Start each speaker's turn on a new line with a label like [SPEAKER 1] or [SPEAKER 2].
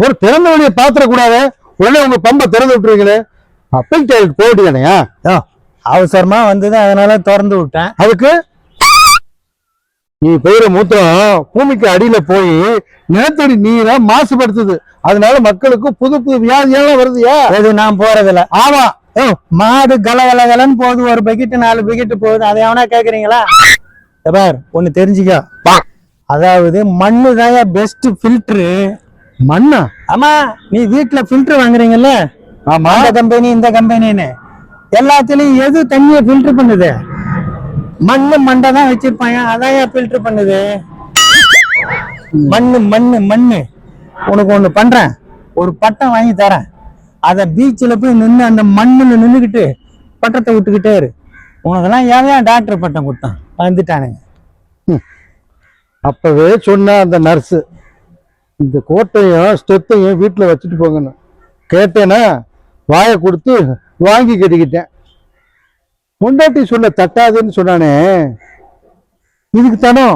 [SPEAKER 1] ஒரு திறந்த வழியை பாத்திர கூடாது, உடனே உங்க பம்பை திறந்து விட்டுருவீங்களே, அப்பைக்கு டாய்லெட் போட்டியானையா?
[SPEAKER 2] அவசரமா வந்தது, அதனால திறந்து விட்டேன்.
[SPEAKER 1] அதுக்கு நீ பெய்யுற மூத்திரம் பூமிக்கு அடியில போய் நிலத்தடி நீரை மாசுபடுத்துது. அதனால மக்களுக்கு புது புது வியாதியெல்லாம் வருதுயா.
[SPEAKER 2] எது நான் போறதில்ல.
[SPEAKER 1] ஆமா,
[SPEAKER 2] மாடு கலகலகலன்னு போகுது, ஒரு பக்கெட்டு 4 பக்கெட்டு போகுது, அதை எவனா கேக்குறீங்களா? பார், ஒண்ணு தெரிஞ்சுக்க, அதாவது மண்ணு தான் பெஸ்ட் ஃபில்டரு.
[SPEAKER 1] மண்ணா?
[SPEAKER 2] ஆமா, நீ வீட்டுல ஃபில்டர் வாங்குறீங்கல்ல,
[SPEAKER 1] ஆமா,
[SPEAKER 2] இந்த கம்பெனி இந்த கம்பெனின்னு எல்லாத்துலயும் எது தண்ணியை ஃபில்டர் பண்ணுது? மண்ணு மண்டை தான் வச்சிருப்பாங்க, அதான் ஃபில்டர் பண்ணுது. மண்ணு மண்ணு மண்ணு. உனக்கு ஒண்ணு பண்றேன், ஒரு பட்டம் வாங்கி தரேன், அத பீச்சில் போய் நின்று அந்த மண்ணுல நின்றுக்கிட்டு பட்டத்தை விட்டுக்கிட்டே இரு. உனக்கெல்லாம் ஏன் டாக்டர் பட்டம் கொடுத்தான்? வந்துட்டானுங்க.
[SPEAKER 1] அப்பவே சொன்ன அந்த நர்ஸு, இந்த கோட்டையும் ஸ்டெத்தையும் வீட்டுல வச்சுட்டு போங்கன்னு கேட்டேன்னா வாயை கொடுத்து வாங்கி கட்டிக்கிட்டேன். பொண்டாட்டி சொல்ல தட்டாதுன்னு சொன்னானே, இதுக்கு தானோ